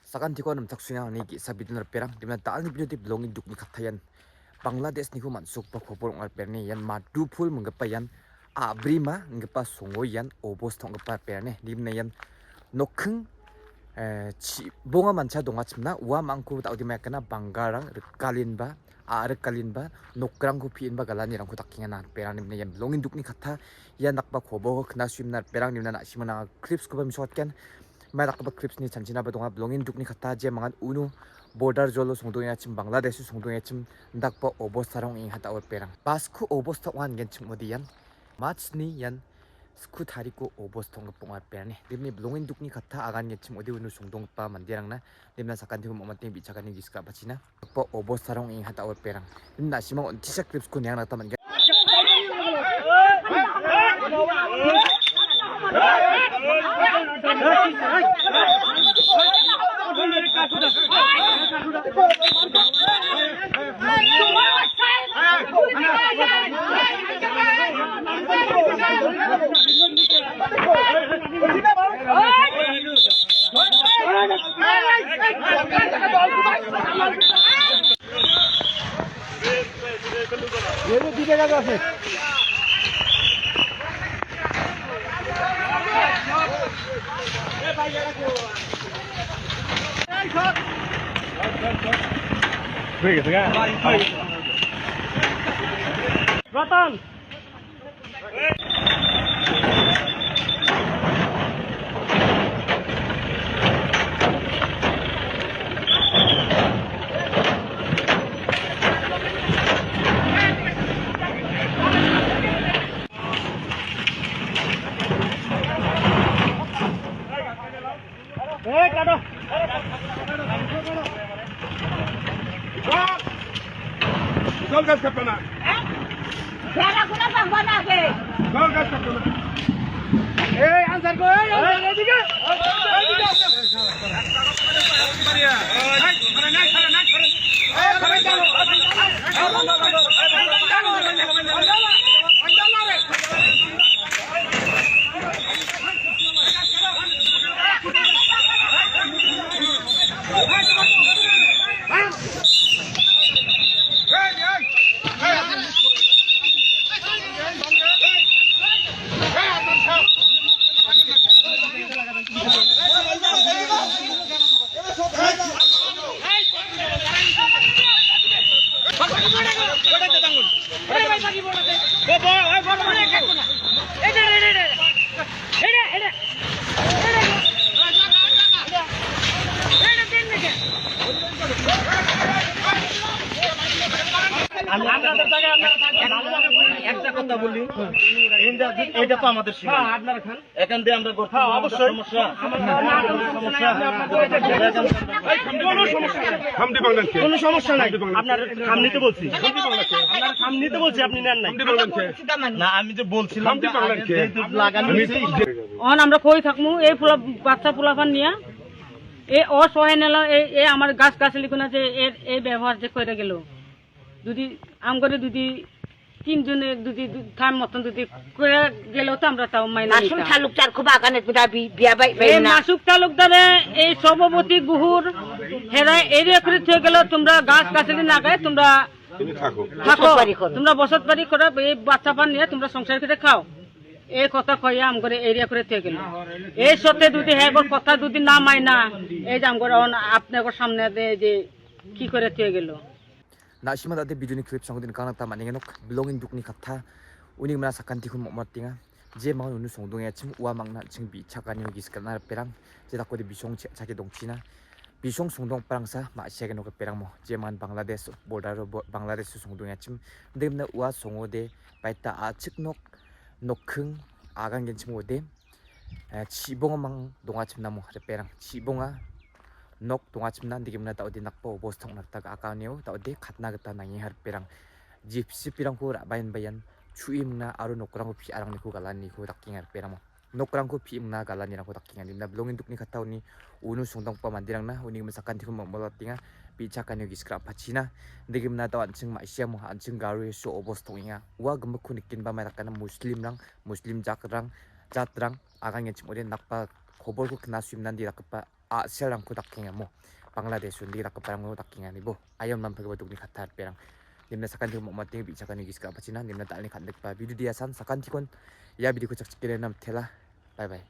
Sakan tiko nam taksunya ni ki sabidunar perang dimana taal ni video belongin duk ni katayan Bangladesh ni ko mansuk pa khopor ngal perni yan madu phul mengapa yan abrima ngapa songo yan obos tong ngapa perni dimna yan nokhung chi bonga mancha donga chimna wa mangku ta odi makana bangarang rekalin ba rekalin ba nokrang ko piin ba galani rang ko takinga na perang dimna yan belongin duk ni kata yan nakba khobo khna swimnar perang dimna na simana clips ko bam shotkan Merak ba clips ni chanchina ba donga belongin dukni kata je mangan unu border jolo songdongya chim Bangladesh songdongya chim ndak pa obos sarong ing hata or perang basku obos ta wan gen chim odiyan match ni yan sku thariko obos tong pongar perni dimni belongin dukni kata agan gen chim odi unu songdong pa mandirang na dimna sakan tiu momating bichakani giska bachina pa obos sarong ing hata or perang dimna simang on t-shirt clips ko nyang nata man 얘도 뒤에 가서 Ratan kado Kau gas kapana. Saya aku nak bang mana ke? Kau gas kapana. answer ko এদিকে একটা কথা বলি এটা তো আমাদের সীমা আপনারা খান এখান দিয়ে আমরা করতে অবশ্যই সমস্যা কোনো সমস্যা নাই আপনার খাম নিতে বলছি আপনার খাম নিতে বলছি আপনি নেন নাই না আমি যে বলছিলাম আমরা কই থাকমু এই বাচ্চা পোলাপান নিয়ে এই অসহায় নেলা এই আমার গাছ গাছালি কোনা যে এই ব্যবহার যে করে গেল যদি আম করে যদি তিনজনে যদি থাম মতন যদি করে গেলেও তো আমরা তাও মাইনা Masuk taluktar ko ba kanet bidabi biabay এই bay na. মাসুক তালুকদারে এই সভাপতি গুহুর হেরা এরিয়া করে থেকে গেল তোমরা গাছ গাছালি না গায়ে তোমরা থাকো তোমরা বসত বাড়ি করে এই বাচ্চা পান নিয়ে তোমরা সংসার করে খাও এই কথা কইয়া আম করে এরিয়া করে থেকে গেল এই সত্যি যদি হ্যাঁ কথা যদি না মাইনা এই যে আম করে আপনার সামনে যে কি করে থেকে গেল na shima da de video ni clip song din kana ta maninga nok belongin duk ni khatha uni mana sakan ti khum motinga je ma unu song dong ya chim wa mangna ching bi chakani gi skana perang je da ko de bisong chake dong china bisong song dong perang sa ma shege no perang mo je man Bangladesh border Bangladesh song dong ya chim demna wa songo de baita a chik nok nokhung agang gen chim ode chibonga mang donga chim na mo perang chibonga nok tunga chimna digimna ta odi nakpo bos thong nakta ka akawneu ta odi khatna gata nangi har perang gypsy pirang ko rabain bayan chuimna aru nokrang ko phi arang ni ko galani ko takking har perang nokrang ko phi imna galani ra ko takking ani na blongin dukni khatawni unu sungdang pa mandirang na uni masakan ti ko mamolatinga picha kanyo giskrap phachina digimna ta anching ma siam anching garu so obos thonginga wa gamba khunikin ba marakana muslim jatrang agang ngechim odi nakpa khobor ko kna swimnan di rakpa Sialang ko daking mo Bangladesh undi rak parang mo daking ani bo ayam nam pagba dugni khatar perang nimna sakan ti mo mating bi sakan gis ka pachina nimna talni khandak pa video dia san sakan tikon ya video ko chak chikire nam thela bye bye